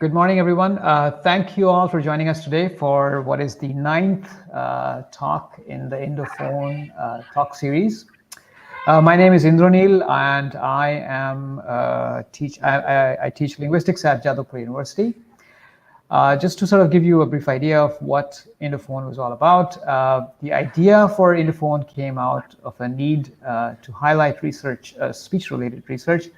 Good morning, everyone. Thank you all for joining us today for what is the 9th talk in the IndoPhon talk series. My name is Indranil, and I teach linguistics at Jadavpur University. Just to sort of give you a brief idea of what IndoPhon was all about, the idea for IndoPhon came out of a need to highlight research, speech-related research,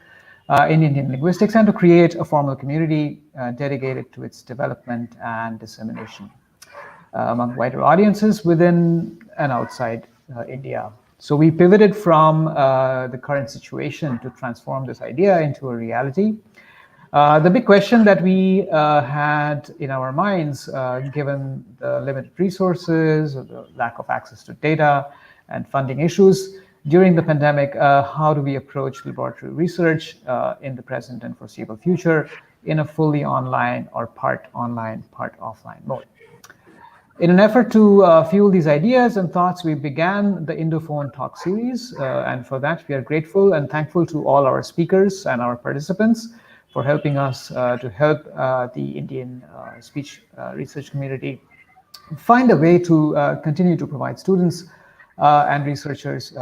in Indian linguistics, and to create a formal community dedicated to its development and dissemination among wider audiences within and outside India. So we pivoted from the current situation to transform this idea into a reality. The big question that we had in our minds, given the limited resources, or the lack of access to data and funding issues, during the pandemic, how do we approach laboratory research in the present and foreseeable future in a fully online or part online, part offline mode? In an effort to fuel these ideas and thoughts, we began the IndoPhon talk series. And for that, we are grateful and thankful to all our speakers and our participants for helping us to help the Indian speech research community find a way to continue to provide students and researchers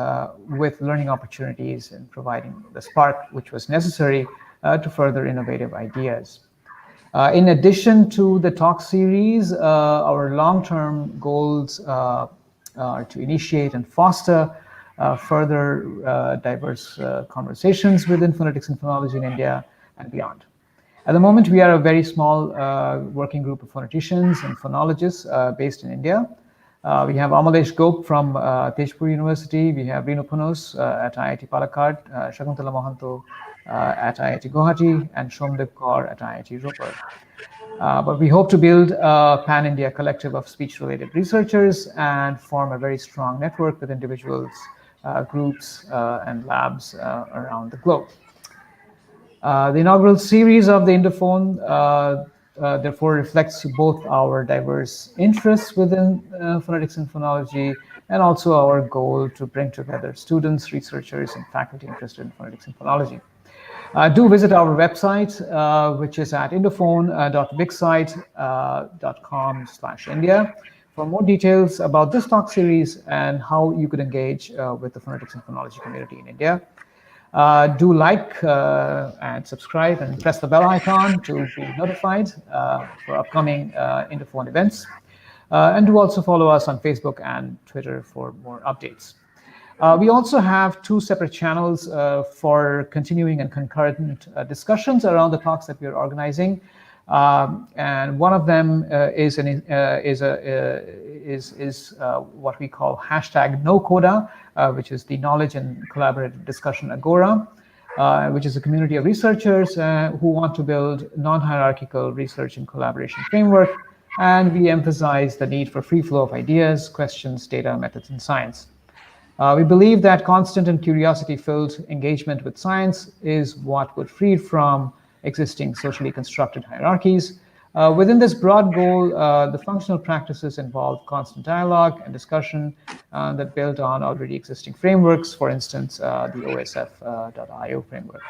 with learning opportunities and providing the spark which was necessary to further innovative ideas. In addition to the talk series, our long-term goals are to initiate and foster further diverse conversations within phonetics and phonology in India and beyond. At the moment, we are a very small working group of phoneticians and phonologists based in India. We have Amalesh Gop from Tejpur University. We have Renu Panos at IIT Palakkad, Shakuntala Mohanto at IIT Guwahati, and Shomdev Kaur at IIT Ropar. But we hope to build a pan-India collective of speech-related researchers and form a very strong network with individuals, groups, and labs around the globe. The inaugural series of the IndoPhon therefore reflects both our diverse interests within phonetics and phonology, and also our goal to bring together students, researchers, and faculty interested in phonetics and phonology. Do visit our website, which is at indophon.wixsite.com/India for more details about this talk series and how you could engage with the phonetics and phonology community in India. Do like and subscribe and press the bell icon to be notified for upcoming IndoPhon events. And do also follow us on Facebook and Twitter for more updates. We also have two separate channels for continuing and concurrent discussions around the talks that we are organizing. And one of them is what we call #NoCoda, which is the Knowledge and Collaborative Discussion Agora, which is a community of researchers who want to build non-hierarchical research and collaboration framework. And we emphasize the need for free flow of ideas, questions, data, methods, and science. We believe that constant and curiosity-filled engagement with science is what would free from existing socially constructed hierarchies. Within this broad goal, the functional practices involve constant dialogue and discussion that build on already existing frameworks, for instance, the OSF.io framework.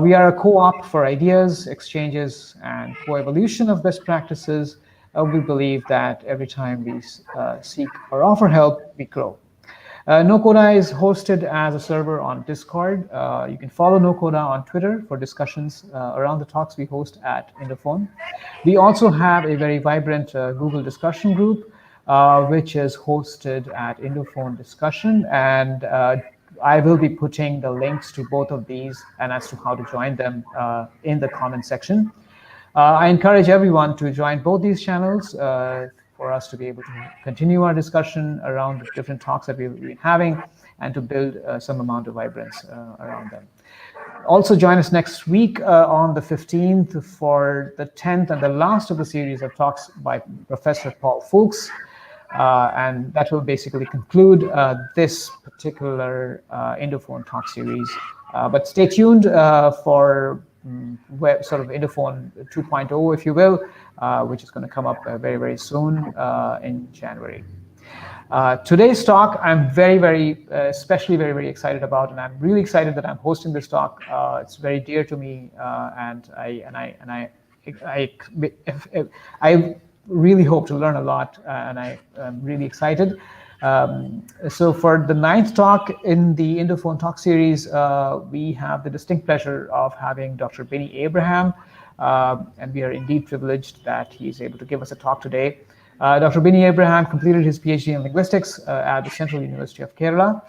We are a co-op for ideas, exchanges, and co-evolution of best practices. We believe that every time we seek or offer help, we grow. NoCoda is hosted as a server on Discord. You can follow NoCoda on Twitter for discussions around the talks we host at IndoPhon. We also have a very vibrant Google discussion group, which is hosted at IndoPhon Discussion. And I will be putting the links to both of these and as to how to join them in the comment section. I encourage everyone to join both these channels for us to be able to continue our discussion around the different talks that we've been having and to build some amount of vibrance around them. Also join us next week on the 15th for the 10th and the last of the series of talks by Professor Paul Fuchs. And that will basically conclude this particular IndoPhon talk series. But stay tuned for sort of IndoPhone 2.0, if you will, which is going to come up very, very soon in January. Today's talk, I'm especially very excited about, and I'm really excited that I'm hosting this talk. It's very dear to me, and I I really hope to learn a lot, and I'm really excited. So for the 9th talk in the IndoPhon talk series, we have the distinct pleasure of having Dr. Binny Abraham, and we are indeed privileged that he's able to give us a talk today. Dr. Binny Abraham completed his PhD in linguistics at the Central University of Kerala.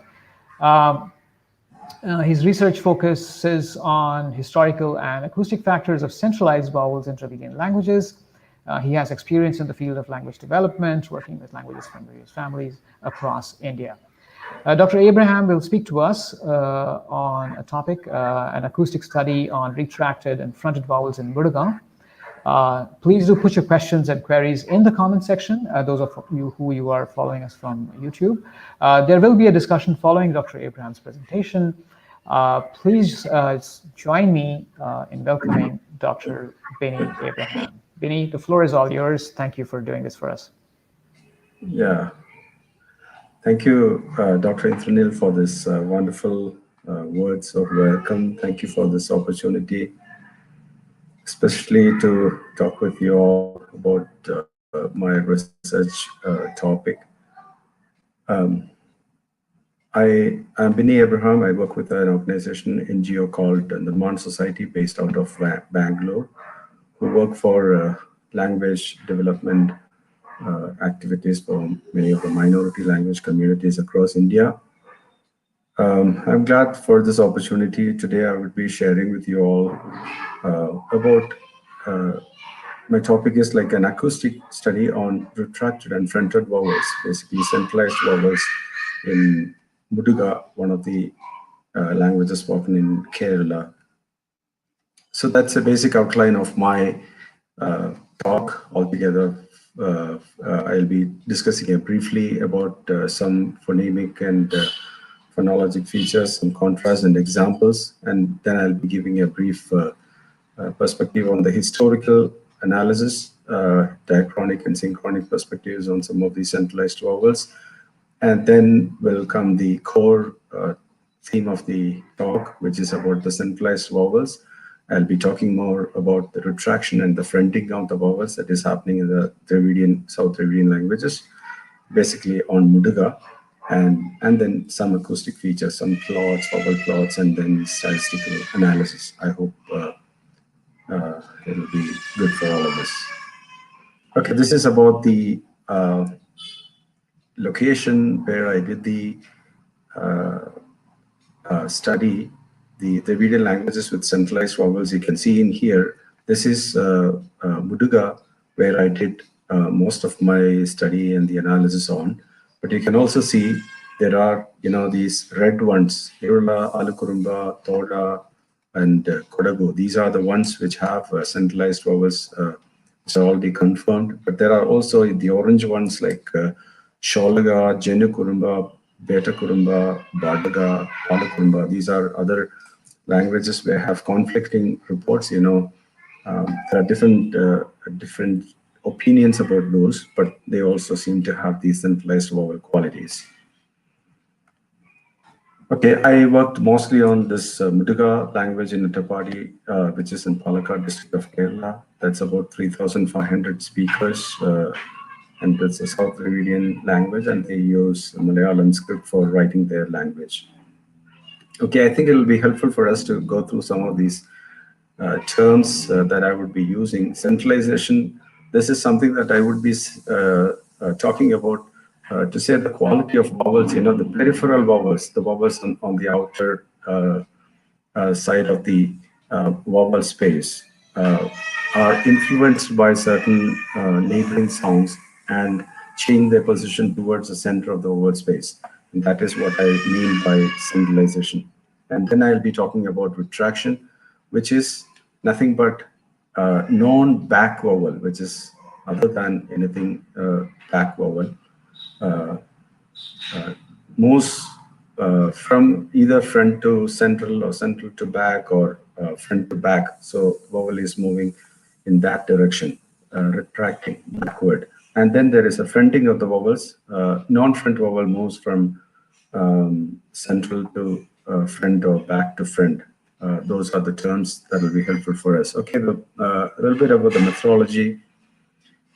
His research focuses on historical and acoustic factors of centralized vowels in Dravidian languages. He has experience in the field of language development, working with languages from various families across India. Dr. Abraham will speak to us on a topic, an acoustic study on retracted and fronted vowels in Muduga. Please do put your questions and queries in the comment section, those of you who are following us from YouTube. There will be a discussion following Dr. Abraham's presentation. Please join me in welcoming Dr. Binny Abraham. Binny, the floor is all yours. Thank you for doing this for us. Yeah. Thank you, Dr. Indranil, for this wonderful words of welcome. Thank you for this opportunity, especially to talk with you all about my research topic. I am Binny Abraham. I work with an organization, NGO called the Mon Society, based out of Bangalore, who work for language development activities for many of the minority language communities across India. I'm glad for this opportunity. Today I would be sharing with you all about my topic is like an acoustic study on retracted and fronted vowels, basically centralized vowels in Muduga, one of the languages spoken in Kerala. So that's a basic outline of my talk altogether. I'll be discussing briefly about some phonemic and phonologic features, some contrast and examples, and then I'll be giving a brief perspective on the historical analysis, diachronic and synchronic perspectives on some of the centralized vowels. And then will come the core theme of the talk, which is about the centralized vowels. I'll be talking more about the retraction and the fronting of the vowels that is happening in the Dravidian, South Dravidian languages, basically on Muduga, and then some acoustic features, some plots, vowel plots, and then statistical analysis. I hope it will be good for all of us. Okay, this is about the location where I did the study, the Dravidian languages with centralized vowels. You can see in here, this is Muduga, where I did most of my study and the analysis on. But you can also see there are, these red ones, Kerala, Alukurumba, Thoda, and Kodagu. These are the ones which have centralized vowels, which are already confirmed. But there are also the orange ones like Sholaga, Jenukurumba, Beta Kurumba, Badaga, Palakurumba. These are other languages where have conflicting reports. There are different opinions about those, but they also seem to have these centralized vowel qualities. Okay, I worked mostly on this Muduga language in Uttapadi, which is in Palakkad district of Kerala. That's about 3,500 speakers. And it's a South Dravidian language, and they use Malayalam script for writing their language. Okay, I think it will be helpful for us to go through some of these terms that I would be using. Centralization, this is something that I would be talking about to say the quality of vowels, the peripheral vowels, the vowels on the outer side of the vowel space are influenced by certain neighboring sounds and change their position towards the center of the vowel space. And that is what I mean by centralization. And then I'll be talking about retraction, which is nothing but non-back vowel, which is other than anything back vowel, moves from either front to central or central to back or front to back. So vowel is moving in that direction, retracting backward. And then there is a fronting of the vowels. Non-front vowel moves from central to front or back to front. those are the terms that will be helpful for us. Okay, a little bit about the methodology.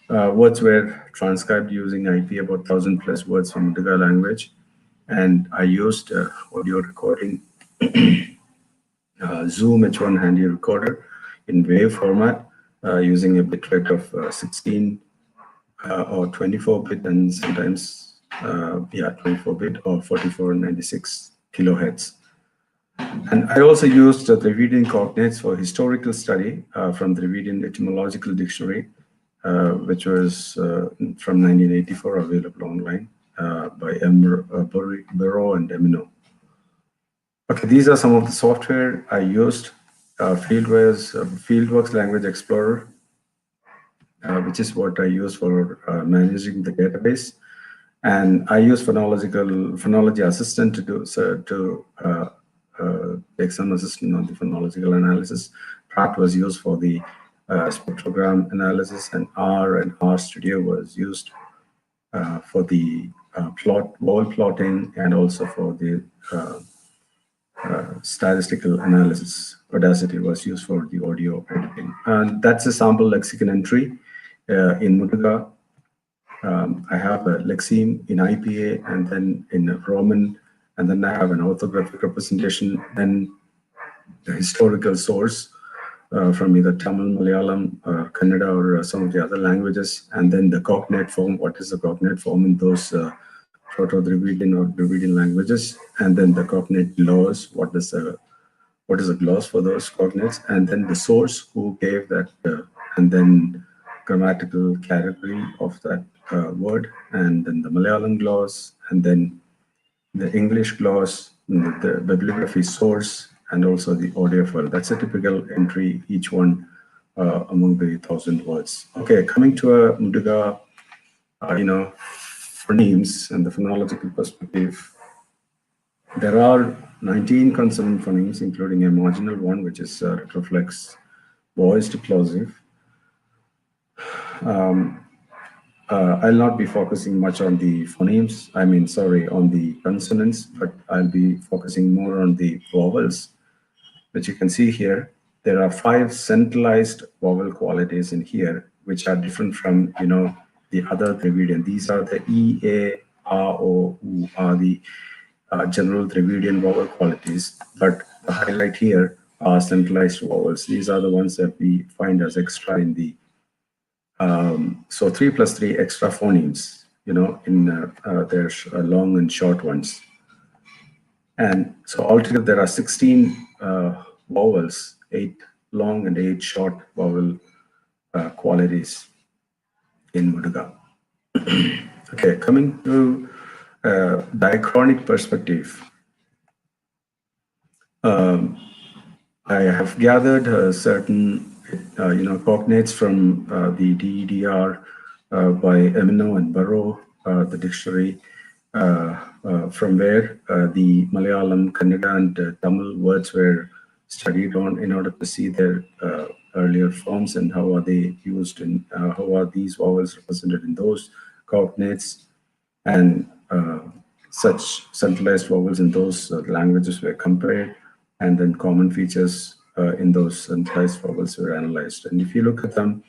Words were transcribed using IP, about 1,000 plus words from Muduga language. And I used audio recording, Zoom H1 handy recorder in WAV format using a bit rate of 16 or 24-bit, and sometimes, 24-bit or 4496 kilohertz. And I also used the Dravidian cognates for historical study from the Dravidian Etymological Dictionary, which was from 1984, available online by Burrow and Emino. Okay, these are some of the software I used. Fieldworks Language Explorer, which is what I use for managing the database. And I use Phonology Assistant to take some assistance on the phonological analysis. Pratt was used for the spectrogram analysis, and R Studio was used for the vowel plotting, and also for the statistical analysis. Audacity was used for the audio editing. And that's a sample lexicon entry in Muduga. I have a lexeme in IPA, and then in Roman, and then I have an orthographic representation, then the historical source from either Tamil, Malayalam, Kannada, or some of the other languages, and then the cognate form. What is the cognate form in those Proto-Dravidian or Dravidian languages? And then the cognate gloss. What is a gloss for those cognates? And then the source who gave that, and then grammatical category of that word, and then the Malayalam gloss, and then the English gloss, the bibliography source, and also the audio file. That's a typical entry, each one among the 1,000 words. Okay, coming to a Muduga, phonemes and the phonological perspective. There are 19 consonant phonemes, including a marginal one, which is retroflex, voiced plosive. I'll not be focusing much on the phonemes, on the consonants, but I'll be focusing more on the vowels, which you can see here. There are 5 centralized vowel qualities in here, which are different from, the other Dravidian. These are the E, A, A, O, U, are the general Dravidian vowel qualities, but the highlight here are centralized vowels. These are the ones that we find as extra in the so 3 plus 3 extra phonemes, there's long and short ones. And so altogether there are 16 vowels, 8 long and 8 short vowel qualities in Muduga. Okay, coming to diachronic perspective. I have gathered certain cognates from the DEDR by Emino and Burrow, the dictionary, from where the Malayalam, Kannada, and Tamil words were studied on, in order to see their earlier forms and how are they used, and how are these vowels represented in those cognates, and such centralized vowels in those languages were compared, and then common features in those centralized vowels were analyzed. And if you look at them,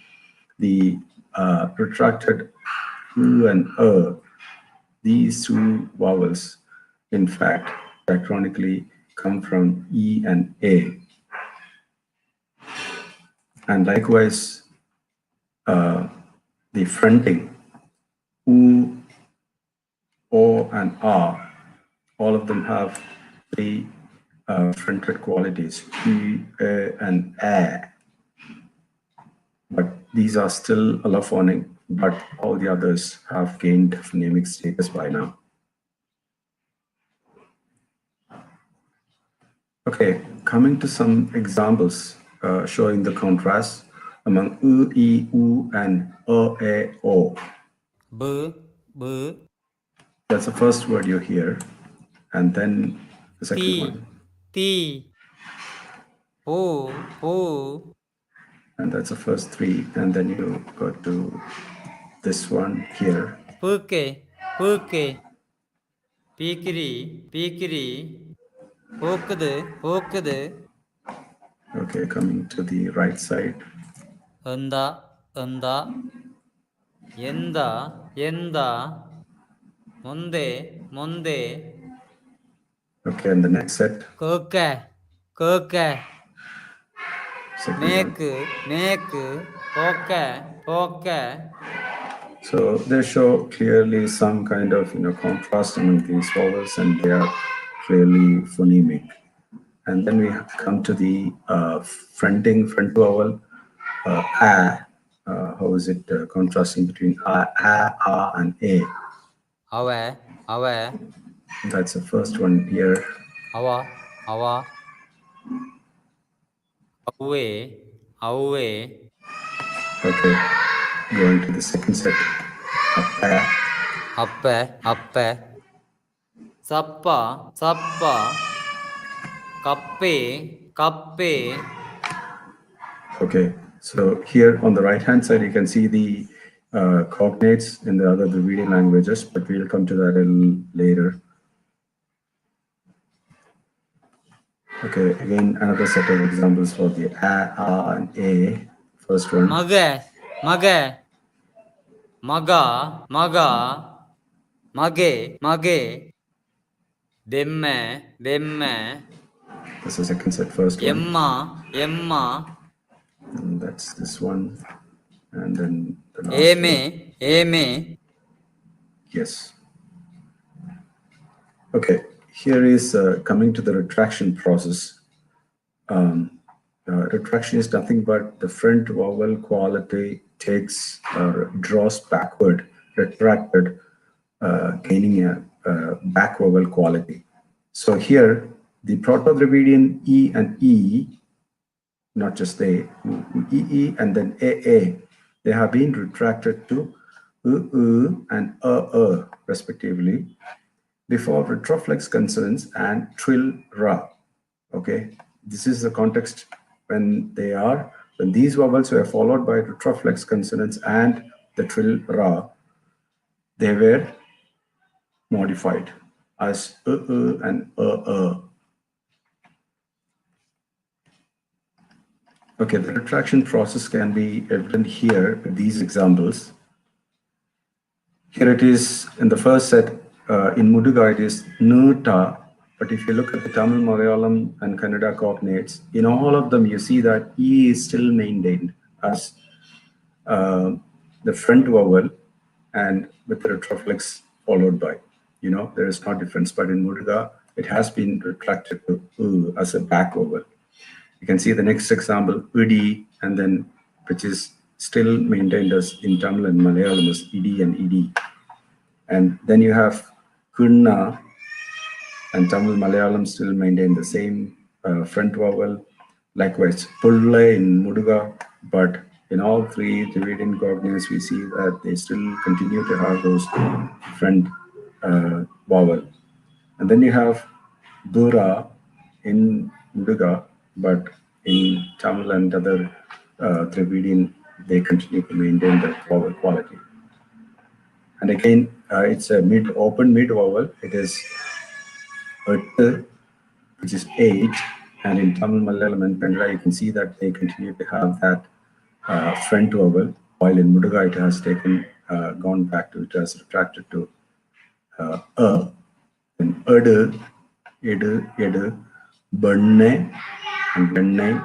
the retracted U and these 2 vowels, in fact, diachronically come from E and A. And likewise, the fronting, U, O, and A, all of them have 3 fronted qualities, E, A, and A. But these are still allophonic, but all the others have gained phonemic status by now. Okay, coming to some examples showing the contrast among U, E, U, and A, O. B, B. That's the first word you hear, and then the second one. T, Po. And that's the first 3, and then you go to this one here. Puke, Pikiri, Pokudu. Okay, coming to the right side. Unda, unda, yenda, yenda, munde, munde, Okay, and the next set, keka, keka, second one. neku, neku, poka, poka. So they show clearly some kind of contrast among these vowels, and they are clearly phonemic. And then we come to the front vowel, a. How is it contrasting between a, and a? Awa, awa, That's the first one here. awa, awa, awe, awe, Okay, going to the second set, a. appe, appe, sappa, sappa, kappe, kappe. Okay, so here on the right hand side, you can see the cognates in the other Dravidian languages, but we'll come to that a little later. Okay, again, another set of examples for the a, and a. First one. Maga, maga, maga, maga, mage, mage, demme, demme, That's the second set, first one. yemma, yemma, And that's this one. And then the last one. eme, eme, Yes. Okay, here is coming to the retraction process. Retraction is nothing but the front vowel quality takes or draws backward, retracted, gaining a back vowel quality. So here, the Proto-Dravidian E and E, not just the E and then A, they have been retracted to and respectively before retroflex consonants and trill ra. Okay, this is the context when these vowels were followed by retroflex consonants and the trill ra, they were modified as and Okay, the retraction process can be evident here with these examples. Here it is in the first set, in Muduga it is nuta, but if you look at the Tamil, Malayalam and Kannada cognates, in all of them you see that E is still maintained as the front vowel and with the retroflex followed by, there is no difference, but in Muduga it has been retracted to U as a back vowel. You can see the next example, Udi, and then which is still maintained as in Tamil and Malayalam as Ed and Ed. And then you have Kunna, and Tamil Malayalam still maintain the same front vowel. Likewise, Pulla in Muduga, but in all three Dravidian cognates, we see that they still continue to have those front vowel. And then you have Dura in Muduga, but in Tamil and other Dravidian, they continue to maintain the vowel quality. And again, it's a open mid vowel. It is which is 8, and in Tamil, Malayalam, and Kannada, you can see that they continue to have that front vowel, while in Muduga it has gone back to, it has retracted to and edu, benne, and benne,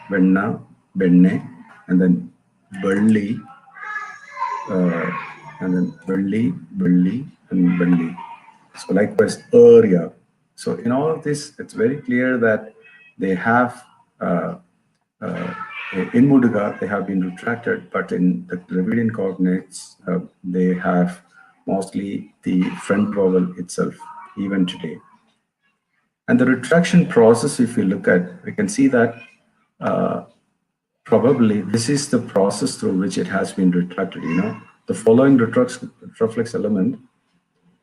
benna, benne, and then belli, and then belli, and belli. So likewise, area. So in all of this, it's very clear that they have, in Muduga, they have been retracted, but in the Dravidian cognates, they have mostly the front vowel itself, even today. And the retraction process, if you look at, we can see that probably this is the process through which it has been retracted. The following retroflex element,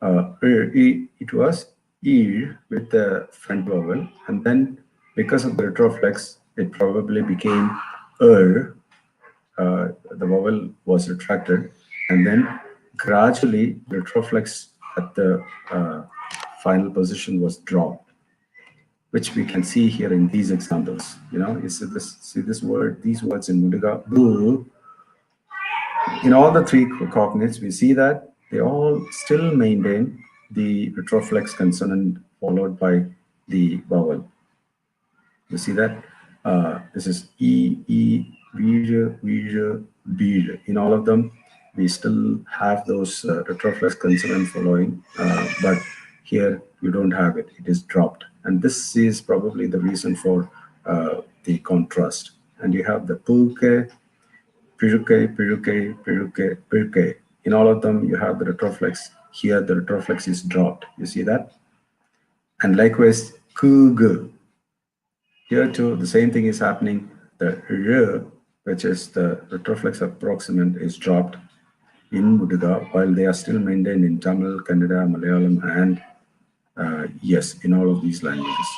it was E with the front vowel, and then because of the retroflex, it probably became the vowel was retracted, and then gradually retroflex at the final position was dropped. which we can see here in these examples. You know, you see this word, these words in Muduga, boo. In all the three cognates, we see that they all still maintain the retroflex consonant followed by the vowel. You see that? This is E, E, V, B. In all of them, we still have those retroflex consonant following, but here you don't have it. It is dropped. And this is probably the reason for the contrast. And you have the pulke, piruke, piruke, piruke, piruke. In all of them, you have the retroflex. Here, the retroflex is dropped. You see that? And likewise, kug. Here too, the same thing is happening. The r, which is the retroflex approximant, is dropped in Muduga, while they are still maintained in Tamil, Kannada, Malayalam, and yes, in all of these languages.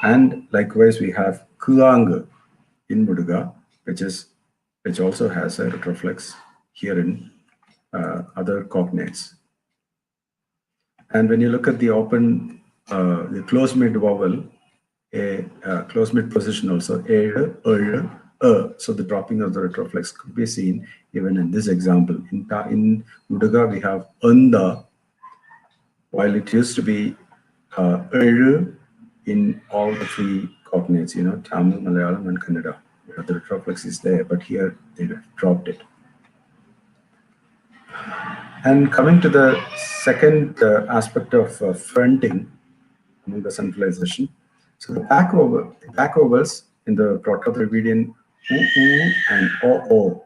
And likewise, we have kuang in Muduga, which also has a retroflex here in other cognates. And when you look at the open, the closed mid vowel, a closed mid position also, so the dropping of the retroflex could be seen even in this example. In Muduga, we have anda, while it used to be in all the three cognates, you know, Tamil, Malayalam, and Kannada. The retroflex is there, but here they dropped it. And coming to the second aspect of fronting among the centralization. So the back vowels in the Proto-Dravidian u and o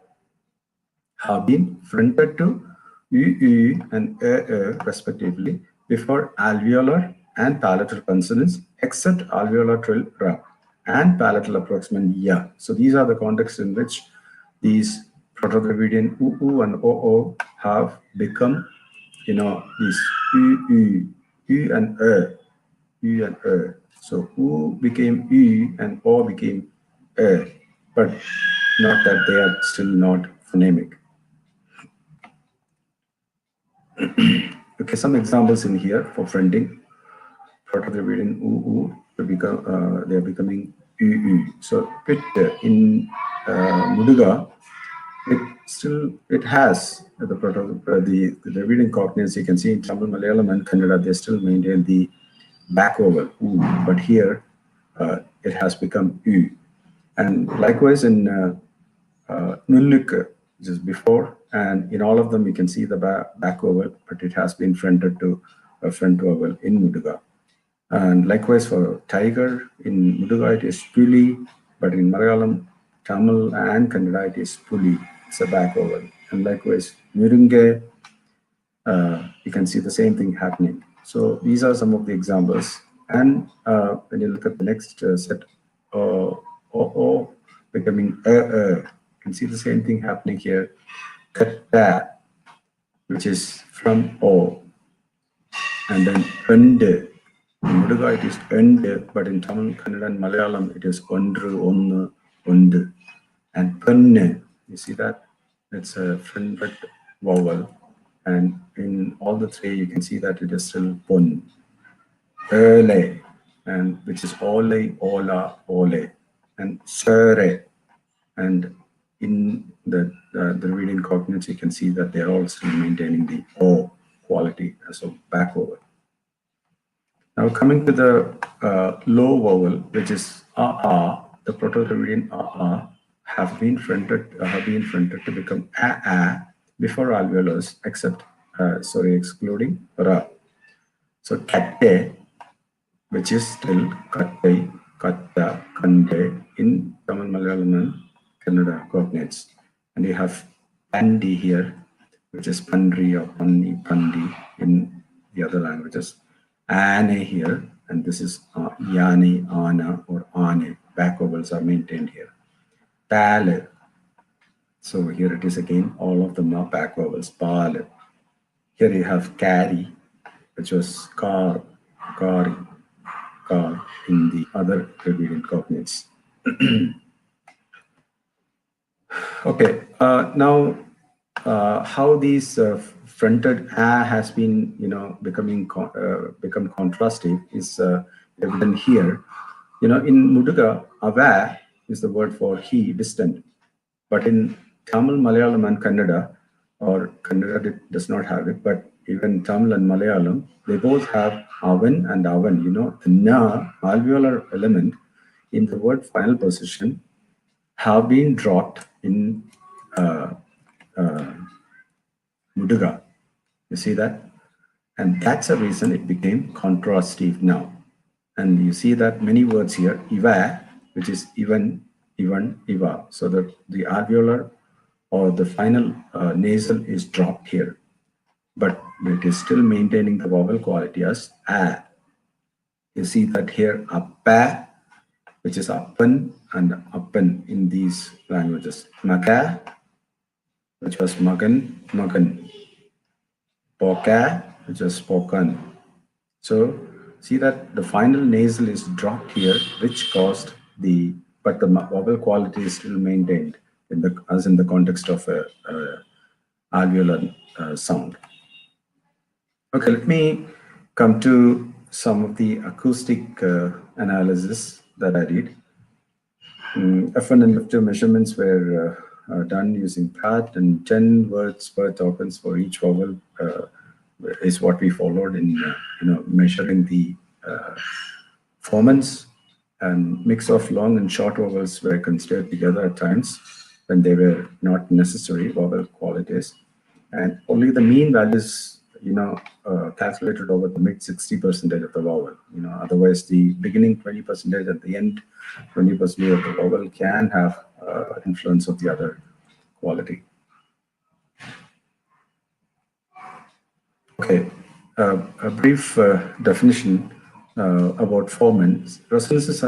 have been fronted to u and respectively before alveolar and palatal consonants, except alveolar trill ra and palatal approximant ya. So these are the contexts in which these Proto-Dravidian u and o have become, you know, these u and u and So u became u and o became but not that they are still not phonemic. Okay, some examples in here for fronting. Proto-Dravidian they are becoming u. So in Muduga, it has the Dravidian cognates. You can see in Tamil, Malayalam, and Kannada, they still maintain the back vowel u, but here it has become u. And likewise in Nulluka, which is before, and in all of them you can see the back vowel, but it has been fronted to a front vowel in Muduga. And likewise for tiger, in Muduga it is puli, but in Malayalam, Tamil, and Kannada it is puli. It's a back vowel. And likewise Muruga, you can see the same thing happening. So these are some of the examples. And when you look at the next set, o becoming you can see the same thing happening here. Katta, which is from o, and then unde. In Muduga it is unde, but in Tamil, Kannada, and Malayalam it is ondru, onnu, undu. And punne, you see that? It's a fronted vowel. And in all the three, you can see that it is still pun. Ole, and which is ole, ola, ole, and sere. And in the reading cognates, you can see that they're all still maintaining the o quality as a back vowel. Now coming to the low vowel, which is the Proto-Dravidian have been fronted to become a before alveolars, except excluding ra. So katte, which is still katte, katta, kande in Tamil, Malayalam, and Kannada cognates. And you have pandi here, which is pandri or panni, pandi in the other languages. Ane here, and this is yani, ana, or ane. Back vowels are maintained here. Pale. So here it is again, all of them are back vowels. Pale. Here you have carry, which was car, kari, car in the other Dravidian cognates. Okay, now how these fronted a has been, become contrastive is evident here. You know, in Muduga, ava is the word for he, distant. But in Tamil, Malayalam, and Kannada, or Kannada does not have it, but even Tamil and Malayalam, they both have avan and avan. You know, the na alveolar element in the word final position have been dropped in Muduga. You see that? And that's the reason it became contrastive now. And you see that many words here, iva, which is even, iva. So that the alveolar or the final nasal is dropped here. But it is still maintaining the vowel quality as a. You see that here, appa, which is uppan and uppan in these languages. Maga, which was magan, magan. Poka, which was spoken. So see that the final nasal is dropped here, which caused but the vowel quality is still maintained as in the context of a alveolar sound. Okay, let me come to some of the acoustic analysis that I did. F1 and F2 measurements were done using PAT, and 10 words per tokens for each vowel is what we followed in measuring the formants, and mix of long and short vowels were considered together at times when they were not necessary vowel qualities, and only the mean values calculated over the mid 60% of the vowel. Otherwise the beginning 20% at the end 20% of the vowel can have influence of the other quality. Okay, a brief definition about formants. Resonances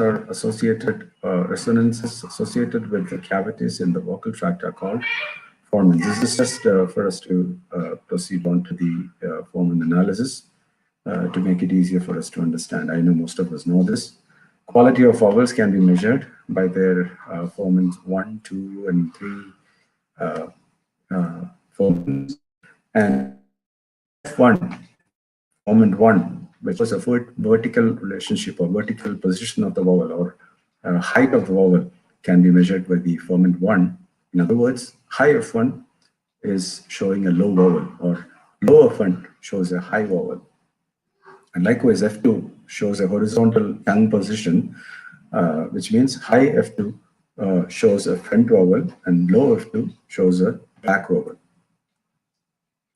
associated with the cavities in the vocal tract are called formants. This is just for us to proceed on to the formant analysis to make it easier for us to understand. I know most of us know this. Quality of vowels can be measured by their formants 1, 2, and 3 formants. And F1, formant 1, which was a vertical relationship or vertical position of the vowel or height of the vowel, can be measured by the formant 1. In other words, high F1 is showing a low vowel, or low F1 shows a high vowel. And likewise, F2 shows a horizontal tongue position, which means high F2 shows a front vowel and low F2 shows a back vowel.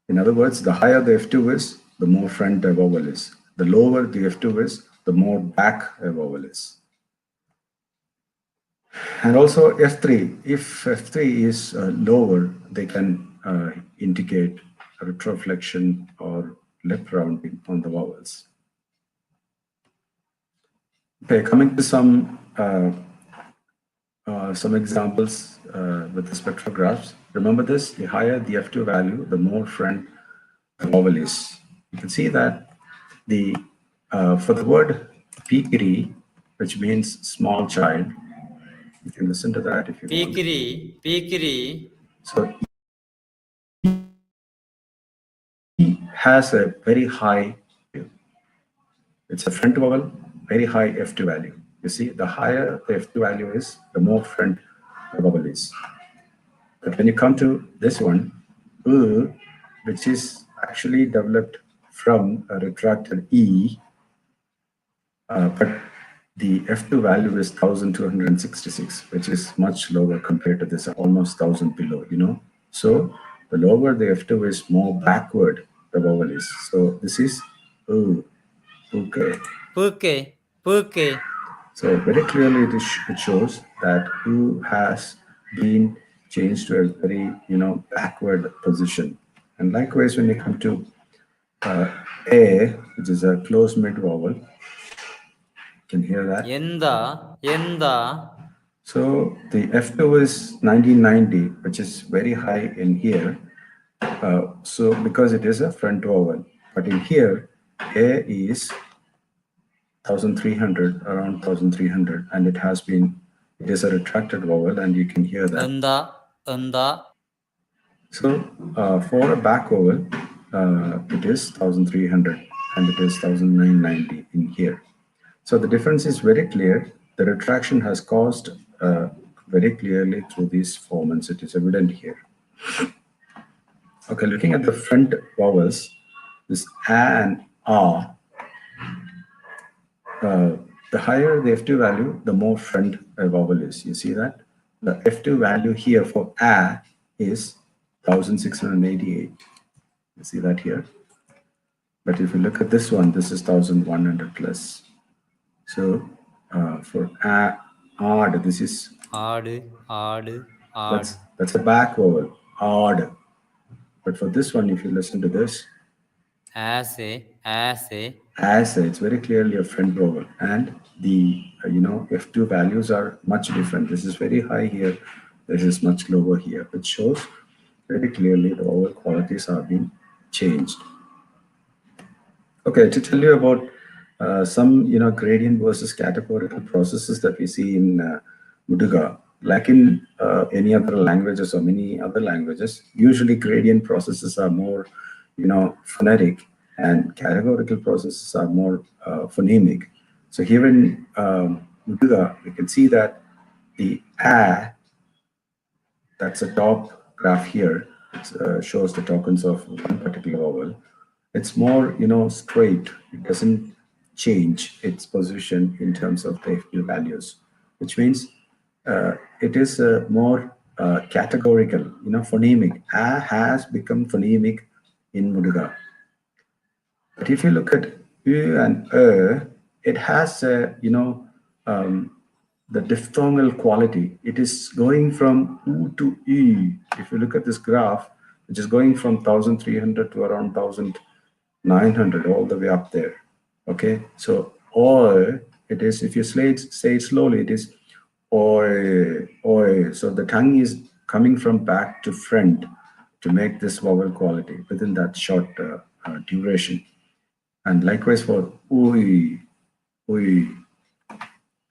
In other words, the higher the F2 is, the more front a vowel is. The lower the F2 is, the more back a vowel is. And also F3, if F3 is lower, they can indicate retroflexion or lip rounding on the vowels. Okay, coming to some examples with the spectrographs. Remember this, the higher the F2 value, the more front the vowel is. You can see that for the word pikiri, which means small child, you can listen to that if you want. Pikiri. So E has a very high, it's a front vowel, very high F2 value. You see, the higher the F2 value is, the more front the vowel is. But when you come to this one, which is actually developed from a retracted E, but the F2 value is 1266, which is much lower compared to this, almost 1000 below, So the lower the F2 is, more backward the vowel is. So this is Puke. So very clearly it shows that has been changed to a very, backward position. And likewise, when you come to A, which is a closed mid vowel, you can hear that. Yenda. So the F2 is 1990, which is very high in here. So because it is a front vowel, but in here, A is 1300, around 1300, and it is a retracted vowel, and you can hear that. Anda. So for a back vowel, it is 1300 and it is 1990 in here. So the difference is very clear. The retraction has caused very clearly through these formants. It is evident here. Okay, looking at the front vowels, this a and a, the higher the F2 value, the more front a vowel is. You see that? The F2 value here for a is 1688. You see that here? But if you look at this one, this is 1100 plus. So for a, odd, this is odd. that's a back vowel, odd. But for this one, if you listen to this, as a, it's very clearly a front vowel, and the F2 values are much different. This is very high here, this is much lower here, which shows very clearly the vowel qualities are being changed. Okay, to tell you about some gradient versus categorical processes that we see in Muduga, like in any other languages or many other languages, usually gradient processes are more phonetic, and categorical processes are more phonemic. So here in Muduga, we can see that the a, that's a top graph here, it shows the tokens of one particular vowel. It's more straight. It doesn't change its position in terms of the F2 values, which means it is more categorical, phonemic. A has become phonemic in Muduga. But if you look at U and it has the diphthongal quality. It is going from U to E. If you look at this graph, which is going from 1300 to around 1900, all the way up there. Okay, so or it is, if you say it slowly, it is oi, oi. So the tongue is coming from back to front to make this vowel quality within that short duration. And likewise for ui, ui.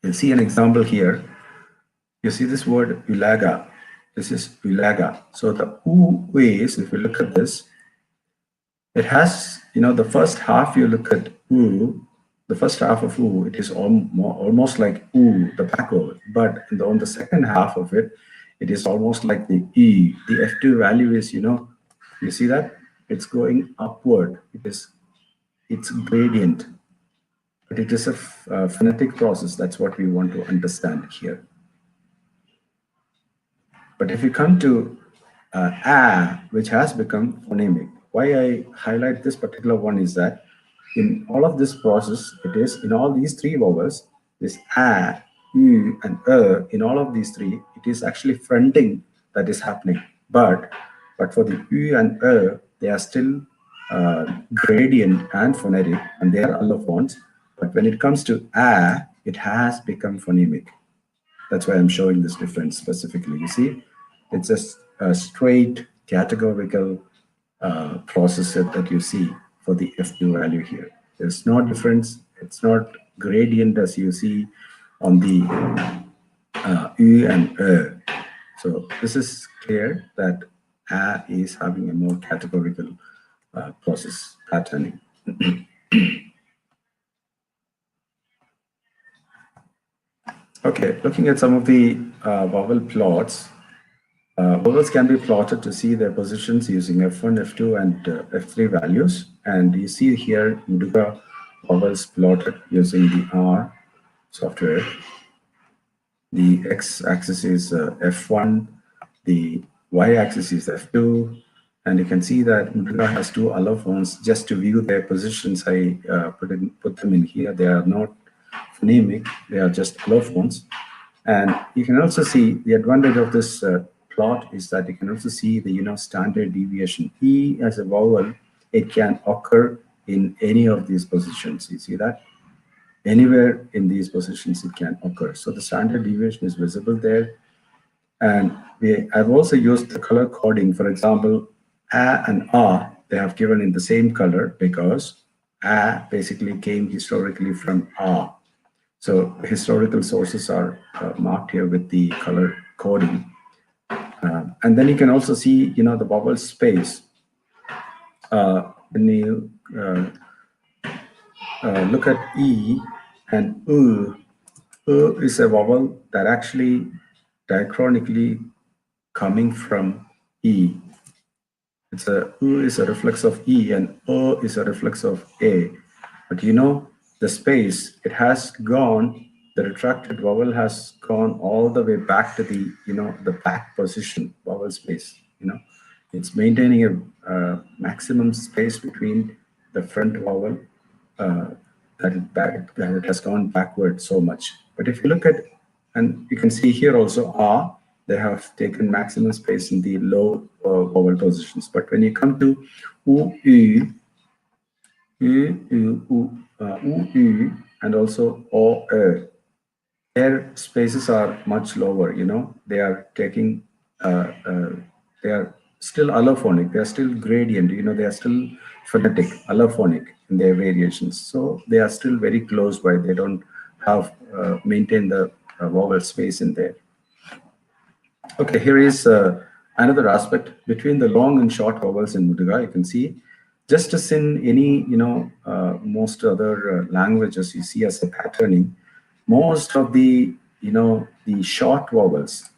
You'll see an example here. You see this word ulaga. This is ulaga. So the u ways, if you look at this, it has, the first half you look at u, the first half of u, it is almost like u, the back vowel. But on the second half of it, it is almost like the e. The F2 value is, you see that? It's going upward. It's gradient. But it is a phonetic process. That's what we want to understand here. But if you come to a, which has become phonemic, why I highlight this particular one is that in all of this process, it is in all these three vowels, this a, u, and in all of these three, it is actually fronting that is happening. But for the u and they are still gradient and phonetic, and they are allophones. But when it comes to a, it has become phonemic. That's why I'm showing this difference specifically. You see, it's a straight categorical process that you see for the F2 value here. There's no difference. It's not gradient as you see on the U and So this is clear that a is having a more categorical process patterning. Okay, looking at some of the vowel plots, vowels can be plotted to see their positions using F1, F2, and F3 values. And you see here Muduga vowels plotted using the R software. The x-axis is F1, the y-axis is F2, and you can see that Muduga has two allophones. Just to view their positions, I put them in here. They are not phonemic, they are just allophones. And you can also see the advantage of this plot is that you can also see the standard deviation. E as a vowel, it can occur in any of these positions. You see that? Anywhere in these positions it can occur. So the standard deviation is visible there. And I've also used the color coding. For example, a and a, they have given in the same color because a basically came historically from a. So historical sources are marked here with the color coding. And then you can also see, the vowel space. When you look at E, And is a vowel that actually diachronically coming from E. It's a is a reflex of E and is a reflex of A. But you know, the space, it has gone, the retracted vowel has gone all the way back to the, the back position vowel space, It's maintaining a maximum space between the front vowel that it has gone backward so much. But if you look at, and you can see here also, they have taken maximum space in the low vowel positions. But when you come to u, and also o, their spaces are much lower. They are taking, they are still allophonic. They are still gradient. They are still phonetic, allophonic in their variations. So they are still very close by. They don't have maintained the vowel space in there. Okay, here is another aspect between the long and short vowels in Muduga. You can see, just as in any, most other languages, you see as a patterning, most of the, the short vowels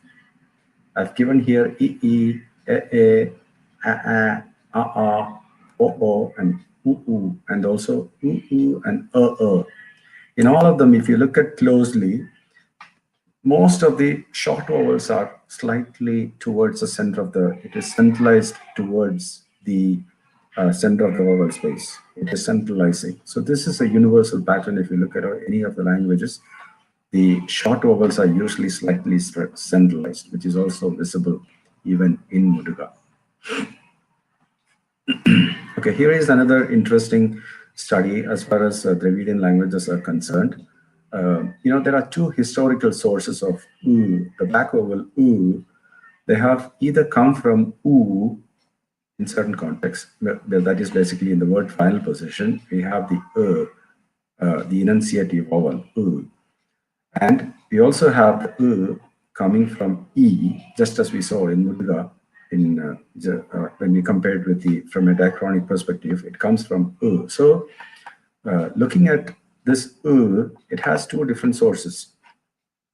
I've given here, e, a, o, and u, and also u, and In all of them, if you look at closely, most of the short vowels are slightly towards the center of the, it is centralized towards the center of the vowel space. It is centralizing. So this is a universal pattern. If you look at any of the languages, the short vowels are usually slightly centralized, which is also visible even in Muduga. Okay, here is another interesting study as far as Dravidian languages are concerned. There are two historical sources of U, the back vowel U. They have either come from U in certain contexts, that is basically in the word final position, we have the enunciative vowel U. And we also have the U coming from E, just as we saw in Muduga, when we compared with from a diachronic perspective, it comes from U. So looking at this U, it has two different sources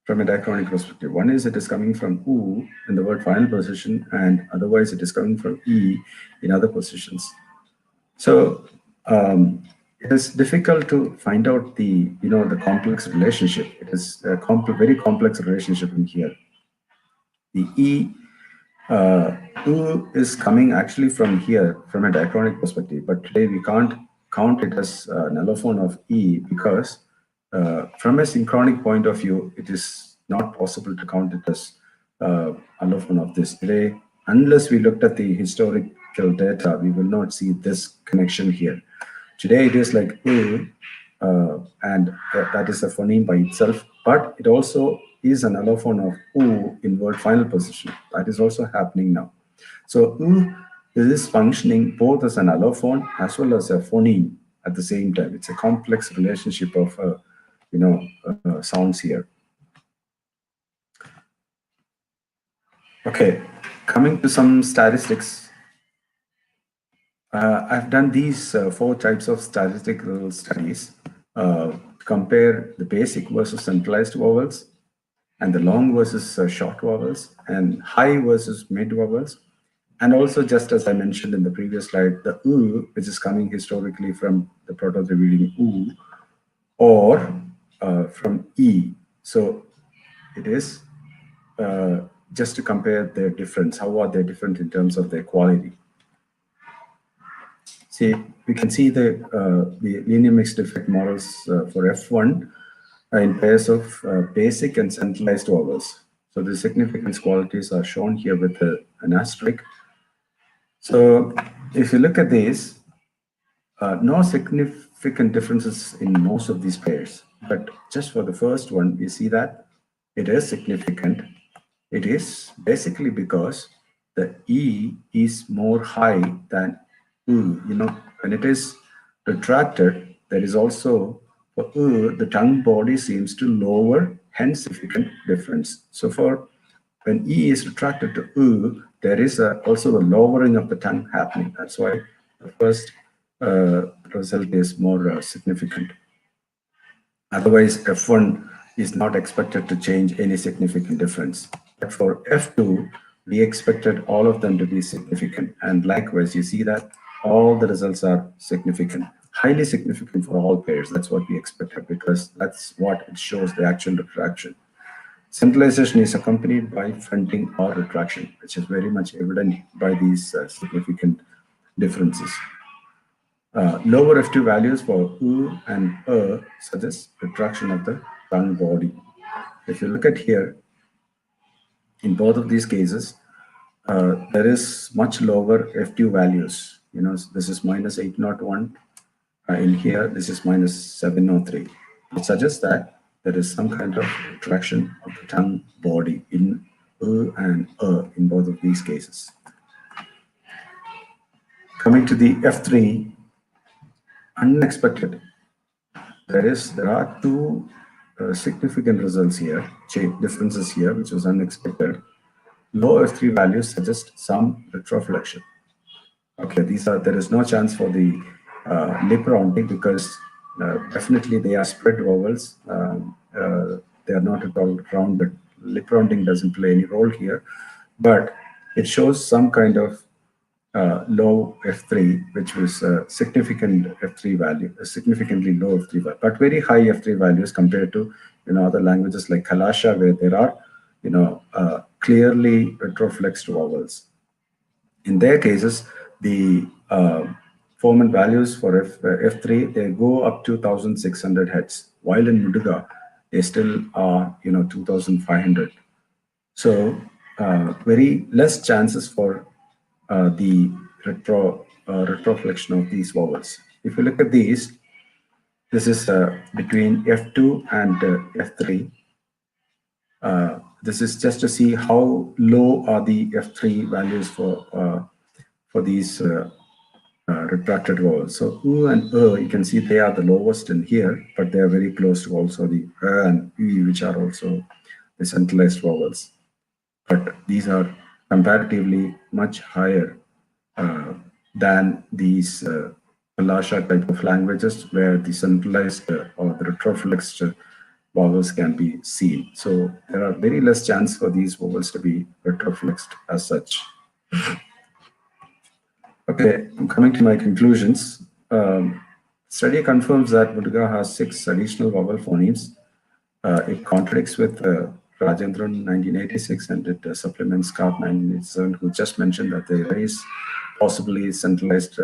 from a diachronic perspective. One is it is coming from U in the word final position, and otherwise it is coming from E in other positions. So it is difficult to find out the complex relationship. It is a very complex relationship in here. The E U is coming actually from here from a diachronic perspective, but today we can't count it as an allophone of E because from a synchronic point of view, it is not possible to count it as allophone of this. Today, unless we looked at the historical data, we will not see this connection here. Today, it is like U, and that is a phoneme by itself, but it also is an allophone of U in word final position. That is also happening now. So U is functioning both as an allophone as well as a phoneme at the same time. It's a complex relationship of sounds here. Okay, coming to some statistics. I've done these 4 types of statistical studies to compare the basic versus centralized vowels, and the long versus short vowels, and high versus mid vowels. And also, just as I mentioned in the previous slide, the U, which is coming historically from the Proto-Dravidian U, or from E. So it is just to compare their difference. How are they different in terms of their quality? See, we can see the linear mixed effect models for F1 in pairs of basic and centralized vowels. So the significance qualities are shown here with an asterisk. So if you look at these, no significant differences in most of these pairs. But just for the first one, we see that it is significant. It is basically because the E is more high than U. When it is retracted, there is also, for U, the tongue body seems to lower, hence significant difference. So for when E is retracted to U, there is also a lowering of the tongue happening. That's why the first result is more significant. Otherwise, F1 is not expected to change any significant difference. But for F2, we expected all of them to be significant. And likewise, you see that all the results are significant, highly significant for all pairs. That's what we expected, because that's what it shows the actual retraction. Centralization is accompanied by fronting or retraction, which is very much evident by these significant differences. Lower F2 values for U and suggest retraction of the tongue body. If you look at here, in both of these cases, there is much lower F2 values. This is minus 801. In here, this is minus 703. It suggests that there is some kind of retraction of the tongue body in and in both of these cases. Coming to the F3, unexpected. There are two significant results here, differences here, which was unexpected. Low F3 values suggest some retroflexion. Okay, there is no chance for the lip rounding, because definitely they are spread vowels. They are not at all rounded. Lip rounding doesn't play any role here, but it shows some kind of low F3, which was a significant F3 value, a significantly low F3 value, but very high F3 values compared to other languages like Kalasha, where there are clearly retroflexed vowels. In their cases, the formant values for F3, they go up to 1,600 heads, while in Muduga they still are 2,500. So very less chances for the retroflexion of these vowels. If you look at these, this is between F2 and F3. This is just to see how low are the F3 values for these retracted vowels. So U and you can see they are the lowest in here, but they are very close to also the and U, which are also the centralized vowels. But these are comparatively much higher than these Kalasha type of languages, where the centralized or the retroflexed vowels can be seen. So there are very less chance for these vowels to be retroflexed as such. Okay, I'm coming to my conclusions. Study confirms that Muduga has 6 additional vowel phonemes. It contradicts with Rajendran 1986, and it supplements Scott 1987, who just mentioned that there is possibly centralized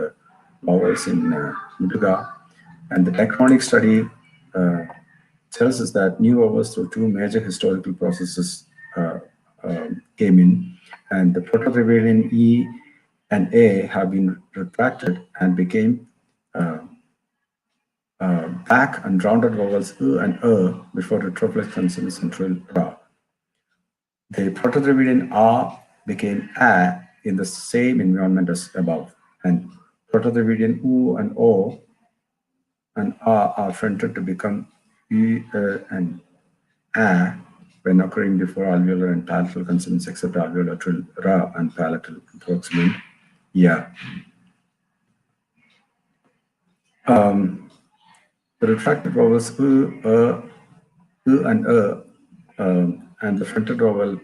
vowels in Muduga. And the Diatronics study tells us that new vowels through 2 major historical processes came in, and the Proto-Dravidian E and A have been retracted and became back and rounded vowels and before retroflex and trill ra. The Proto-Dravidian A became A in the same environment as above, and Proto-Dravidian U and O and A are fronted to become U and A when occurring before alveolar and palatal consonants, except alveolar, trill, ra, and palatal approximant. Yeah. The retracted vowels and and the fronted vowel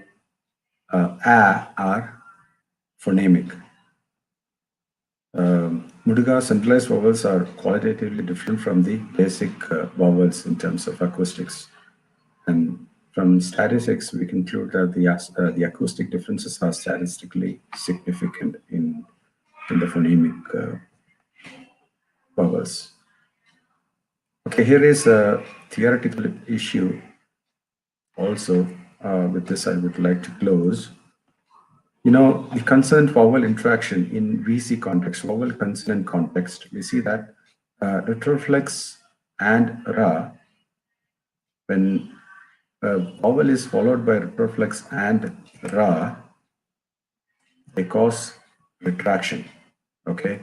a are phonemic. Muduga centralized vowels are qualitatively different from the basic vowels in terms of acoustics. And from statistics, we conclude that the acoustic differences are statistically significant in the phonemic vowels. Okay, here is a theoretical issue also. With this, I would like to close. The consonant vowel interaction in VC context, vowel consonant context, we see that retroflex and ra, when a vowel is followed by retroflex and ra, they cause retraction. Okay.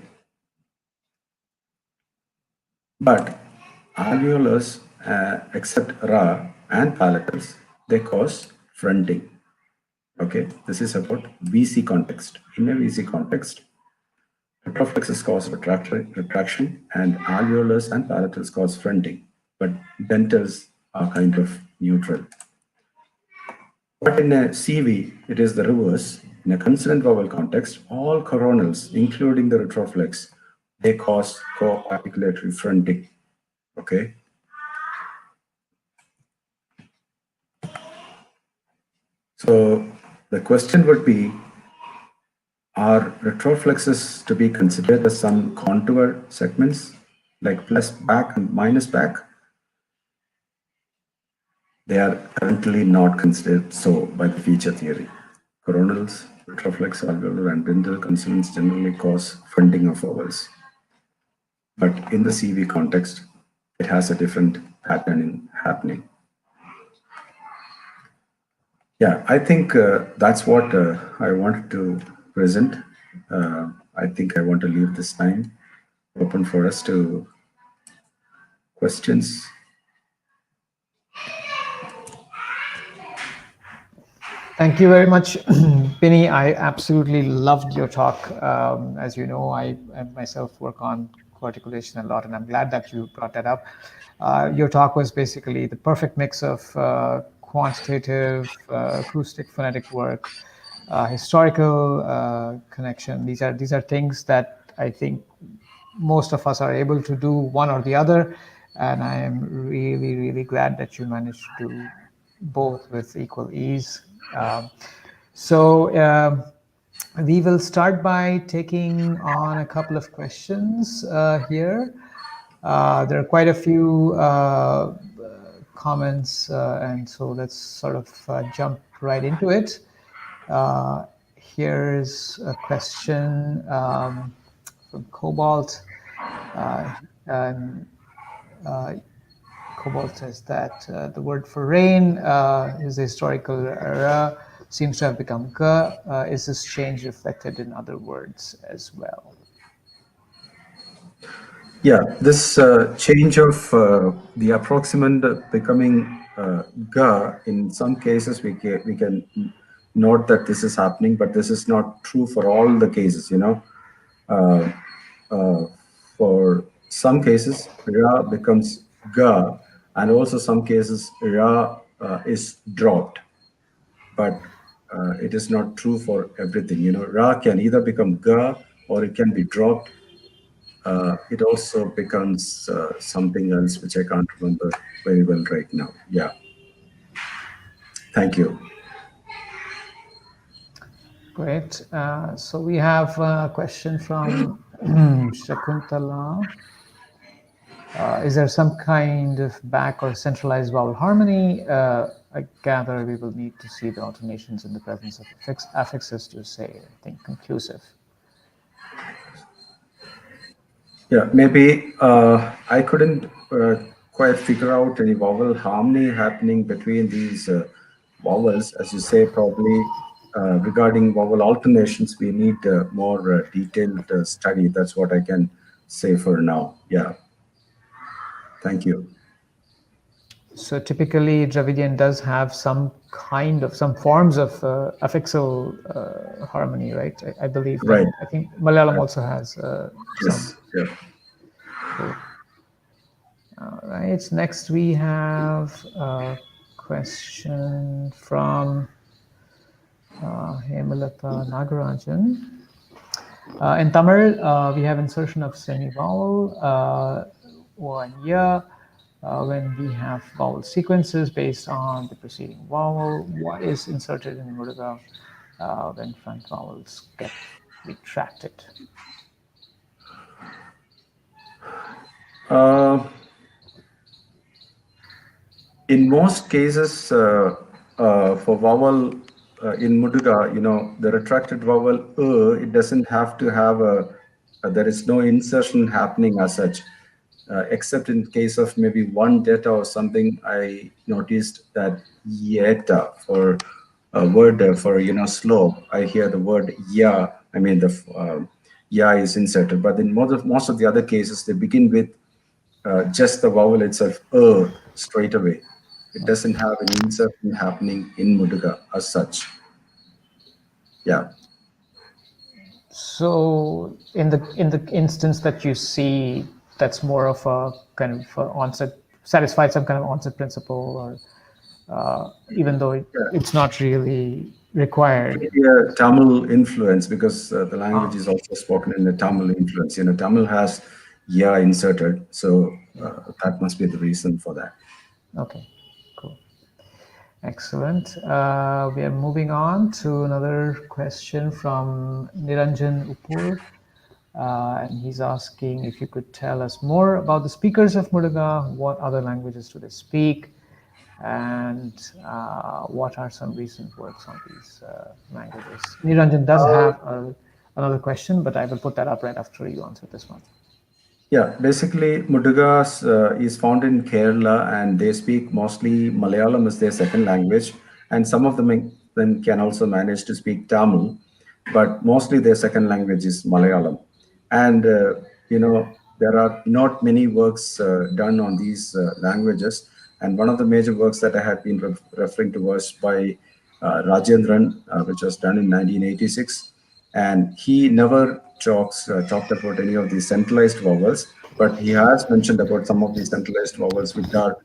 But alveolars, except ra and palatals, they cause fronting. Okay, this is about VC context. In a VC context, retroflexes cause retraction, and alveolars and palatals cause fronting. but dentals are kind of neutral. But in a CV, it is the reverse. In a consonant vowel context, all coronals, including the retroflex, they cause co-articulatory fronting. Okay. So the question would be, are retroflexes to be considered as some contour segments, like plus back and minus back? They are currently not considered so by the feature theory. Coronals, retroflex, alveolar, and dental consonants generally cause fronting of vowels. But in the CV context, it has a different pattern happening. Yeah, I think that's what I wanted to present. I think I want to leave this time open for us to questions. Thank you very much, Binny. I absolutely loved your talk. As you know, I myself work on articulation a lot, and I'm glad that you brought that up. Your talk was basically the perfect mix of quantitative, acoustic, phonetic work, historical connection. These are things that I think most of us are able to do one or the other, and I am really, really glad that you managed to do both with equal ease. We will start by taking on a couple of questions here. There are quite a few comments, and so let's sort of jump right into it. Here's a question from Cobalt. Cobalt says that the word for rain is the historical ra, seems to have become ga. Is this change reflected in other words as well? Yeah, this change of the approximant becoming ga, in some cases we can note that this is happening, but this is not true for all the cases, you know. For some cases, ra becomes ga, and also some cases ra is dropped, but it is not true for everything. You know, ra can either become ga or it can be dropped. It also becomes something else which I can't remember very well right now. Yeah. Thank you. Great. So we have a question from Shakuntala. Is there some kind of back or centralized vowel harmony? I gather we will need to see the alternations in the presence of affixes to say, I think, conclusive. Yeah, maybe I couldn't quite figure out any vowel harmony happening between these vowels. As you say, probably regarding vowel alternations, we need more detailed study. That's what I can say for now. Yeah. Thank you. So typically, Dravidian does have some forms of affixal harmony, right? I believe. Right. I think Malayalam also has Yes. some. Yeah. Cool. All right. Next, we have a question from Hemalata Nagarajan. In Tamil, we have insertion of semivowel one year. When we have vowel sequences based on the preceding vowel, what is inserted in Muruga when front vowels get retracted? In most cases, for vowel in Muduga, you know, the retracted vowel it doesn't have to have there is no insertion happening as such, except in case of maybe one data or something. I noticed that yeta for a word for, you know, slow, I hear the word ya. I mean the ya is inserted, but in most of the other cases, they begin with just the vowel itself, straight away. It doesn't have an insertion happening in Muduga as such. Yeah. So in the instance that you see, that's more of a kind of onset satisfied some kind of onset principle, or even though it's not really required. Maybe a Tamil influence, because the language is also spoken in a Tamil influence. Tamil has ya inserted, so that must be the reason for that. Okay, cool. Excellent. We are moving on to another question from Niranjan Upur. And he's asking if you could tell us more about the speakers of Muduga, what other languages do they speak, and what are some recent works on these languages. Niranjan does have another question, but I will put that up right after you answer this one. Yeah, basically Muduga is found in Kerala, and they speak mostly Malayalam as their second language, and some of them then can also manage to speak Tamil, but mostly their second language is Malayalam. And there are not many works done on these languages, and one of the major works that I had been referring to was by Rajendran, which was done in 1986, and he never talked about any of these centralized vowels, but he has mentioned about some of these centralized vowels which are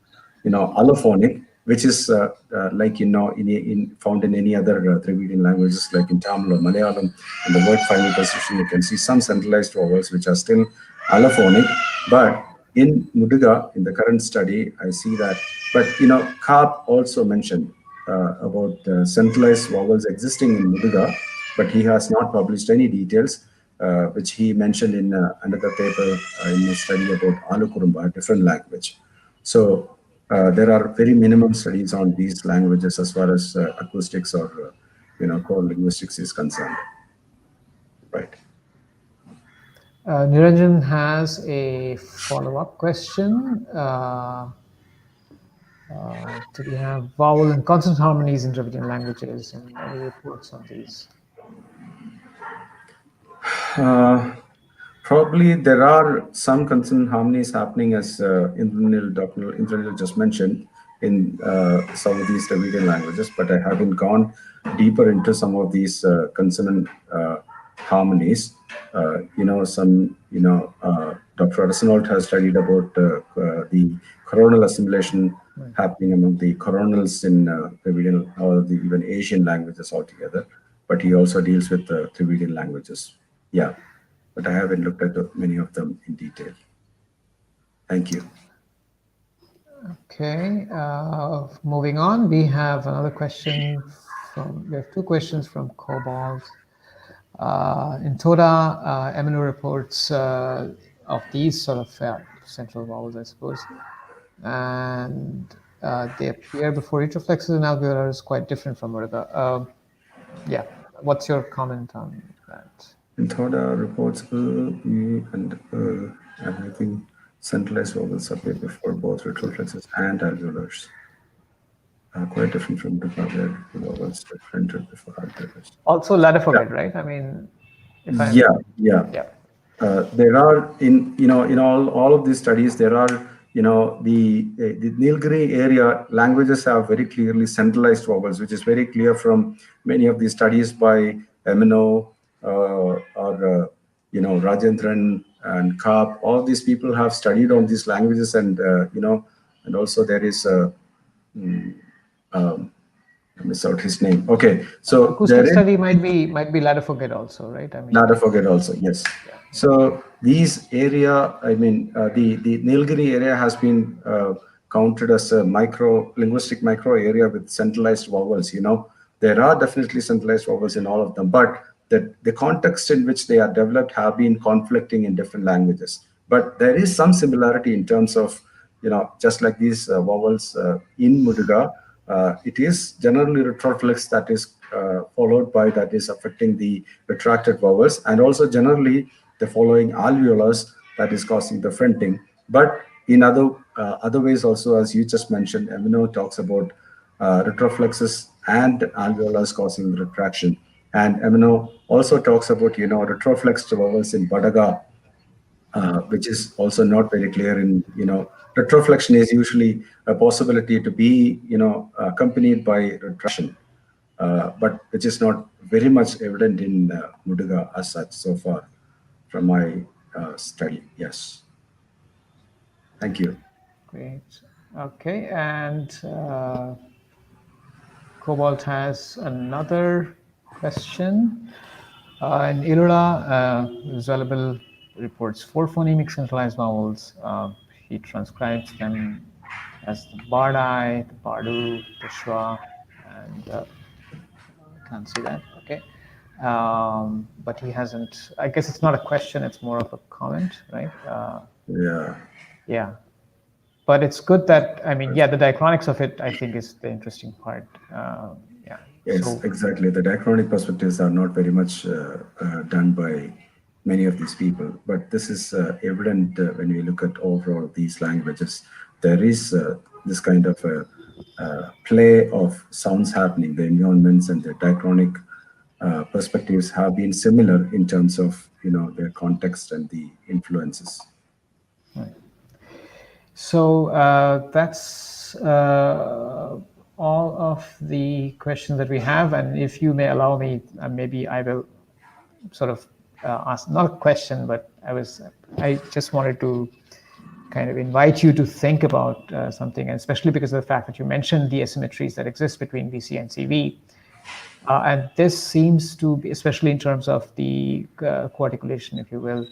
allophonic, which is like found in any other Dravidian languages, like in Tamil or Malayalam. In the word final position, you can see some centralized vowels which are still allophonic. But in Muduga, in the current study, I see that. But Karp also mentioned about centralized vowels existing in Muduga, but he has not published any details, which he mentioned in another paper in a study about Alukurumba, a different language. So there are very minimum studies on these languages as far as acoustics or core linguistics is concerned. Right. Niranjan has a follow-up question. Do we have vowel and consonant harmonies in Dravidian languages, and any reports on these? Probably there are some consonant harmonies happening, as Indranil just mentioned, in some of these Dravidian languages, but I haven't gone deeper into some of these consonant harmonies. Dr. Arsenault has studied about the coronal assimilation happening among the coronals in Dravidian or the even Asian languages altogether, but he also deals with the Dravidian languages. Yeah, but I haven't looked at many of them in detail. Thank you. Okay, moving on, we have another question we have two questions from Cobalt. In Toda, Eminu reports of these sort of central vowels, I suppose, and they appear before retroflexes and alveolar is quite different from Muruga. Yeah, what's your comment on that? In Toda reports and I think centralized vowels appear before both retroflexes and alveolars. Quite different from the vowels that entered before alveolars. Also, Ladefoged, right? I mean, if I yeah. There are in all of these studies there are the Nilgiri area languages have very clearly centralized vowels, which is very clear from many of these studies by Emino or Rajendran and Karp. All these people have studied on these languages, and and also there is I miss out his name. Okay, so acoustic study might be Ladefoged also, right? I mean, Ladefoged also, yes. Yeah. So these area, I mean, the Nilgiri area has been counted as a linguistic micro area with centralized vowels. There are definitely centralized vowels in all of them, but the context in which they are developed have been conflicting in different languages. But there is some similarity in terms of, just like these vowels in Muduga, it is generally retroflex that is followed by that is affecting the retracted vowels, and also generally the following alveolars that is causing the fronting. But in other ways also, as you just mentioned, Emino talks about retroflexes and alveolars causing retraction. And Emino also talks about, retroflexed vowels in Badaga, which is also not very clear in, retroflexion is usually a possibility to be, accompanied by retraction, but which is not very much evident in Muduga as such so far from my study. Yes. Thank you. Great. Okay, and Cobalt has another question. In Ilura, Zalable reports 4 phonemic centralized vowels. He transcribes them as the Bardai, the Bardu, the Shwa, and can't see that. Okay. But he hasn't, I guess it's not a question, it's more of a comment, right? Yeah. Yeah. But it's good that, I mean, yeah, the diachronics of it, I think, is the interesting part. Yeah. Yes, So, exactly. The diachronic perspectives are not very much done by many of these people, but this is evident when we look at overall these languages. There is this kind of play of sounds happening. The environments and the diachronic perspectives have been similar in terms of their context and the influences. right. So that's all of the questions that we have. And if you may allow me, maybe I will sort of ask, not a question, but I just wanted to kind of invite you to think about something, and especially because of the fact that you mentioned the asymmetries that exist between VC and CV. And this seems to be, especially in terms of the co-articulation, if you will,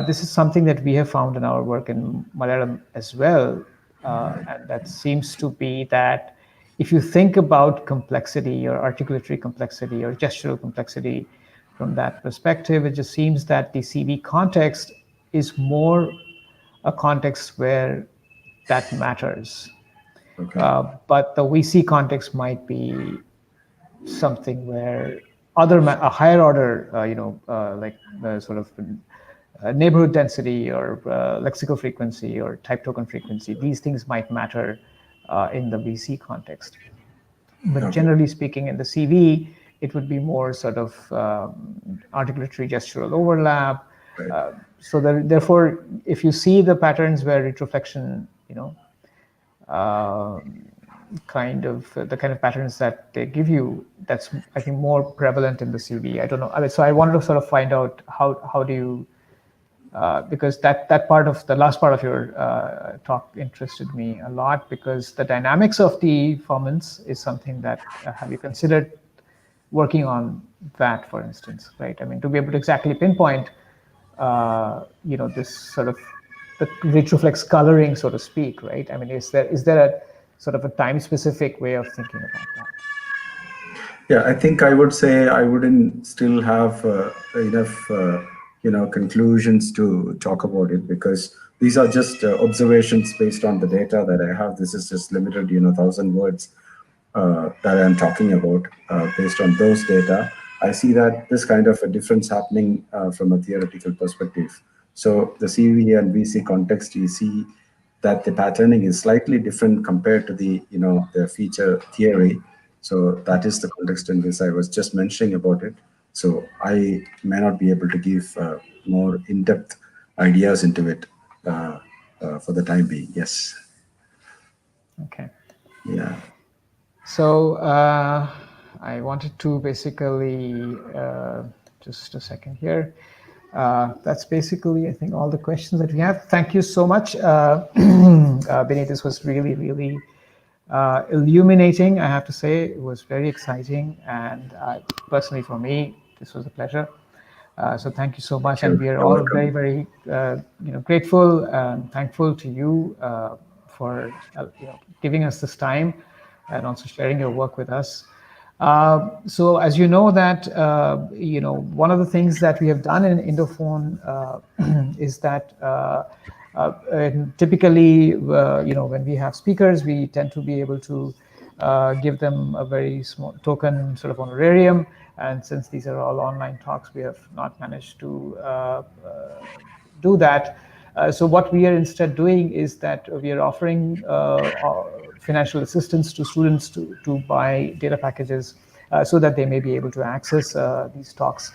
this is something that we have found in our work in Malayalam as well. And that seems to be that if you think about complexity or articulatory complexity or gestural complexity from that perspective, it just seems that the CV context is more a context where that matters. Okay. But the VC context might be something where a higher order, like sort of neighborhood density or lexical frequency or type token frequency, these things might matter in the VC context. But generally speaking, in the CV, it would be more sort of articulatory gestural overlap. Right. So therefore, if you see the patterns where retroflexion, kind of the kind of patterns that they give you, that's I think more prevalent in the CV. I don't know. I mean, so I wanted to sort of find out how do you because that part of the last part of your talk interested me a lot, because the dynamics of the formants is something that have you considered working on that, for instance, right? I mean, to be able to exactly pinpoint, this sort of the retroflex coloring, so to speak, right? I mean, is there a sort of a time-specific way of thinking about that? Yeah, I think I would say I wouldn't still have enough, conclusions to talk about it, because these are just observations based on the data that I have. This is just limited, 1,000 words that I'm talking about. Based on those data, I see that this kind of a difference happening from a theoretical perspective. So the CV and VC context, you see that the patterning is slightly different compared to the, the feature theory. So that is the context in which I was just mentioning about it. So I may not be able to give more in-depth ideas into it for the time being. Yes. Okay. Yeah. So I wanted to basically, just a second here. That's basically, I think, all the questions that we have. Thank you so much, Binny. This was really, really illuminating, I have to say. It was very exciting, and personally for me, this was a pleasure. So thank you so much, Sure. and we are You're all welcome. very, grateful and thankful to you for giving us this time and also sharing your work with us. So as you know that, one of the things that we have done in IndoPhon is that typically, when we have speakers, we tend to be able to give them a very small token sort of honorarium. And since these are all online talks, we have not managed to do that. So what we are instead doing is that we are offering financial assistance to students to buy data packages so that they may be able to access these talks.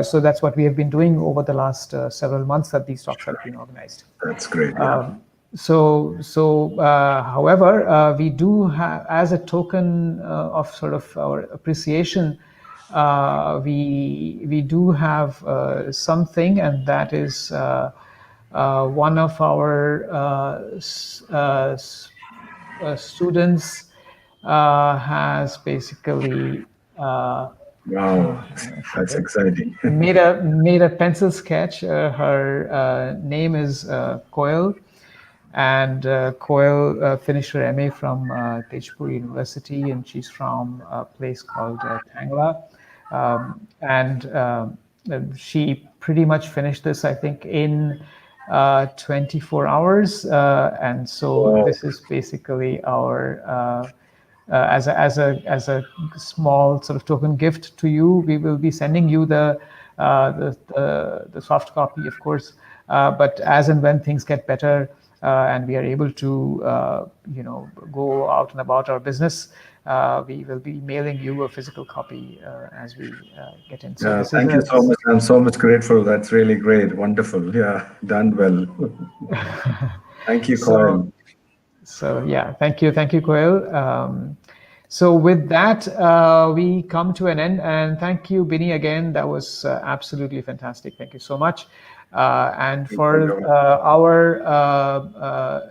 So that's what we have been doing over the last several months that these talks have been organized. That's great. Yeah. However, we do have, as a token of sort of our appreciation, we do have something, and that is one of our students has basically Wow, that's exciting. made a pencil sketch. Her name is Koil, and Koil finished her MA from Tejpur University, and she's from a place called Tangla. And she pretty much finished this, I think, in 24 hours. And so Wow. this is basically our as a small sort of token gift to you. We will be sending you the soft copy, of course. But as and when things get better and we are able to go out and about our business, we will be mailing you a physical copy as we get in. So this Thank you so much. I'm so much grateful. That's really great. Wonderful. Yeah, done well. Thank you, Coyle. So yeah, thank you, Koil. So with that, we come to an end, and thank you, Binny, again. That was absolutely fantastic. Thank you so much. And for our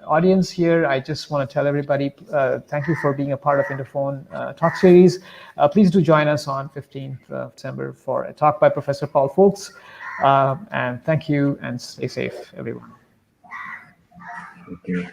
audience here, I just want to tell everybody, thank you for being a part of IndoPhon Talk Series. Please do join us on 15th of December for a talk by Professor Paul Folks. And thank you, and stay safe, everyone. Thank you.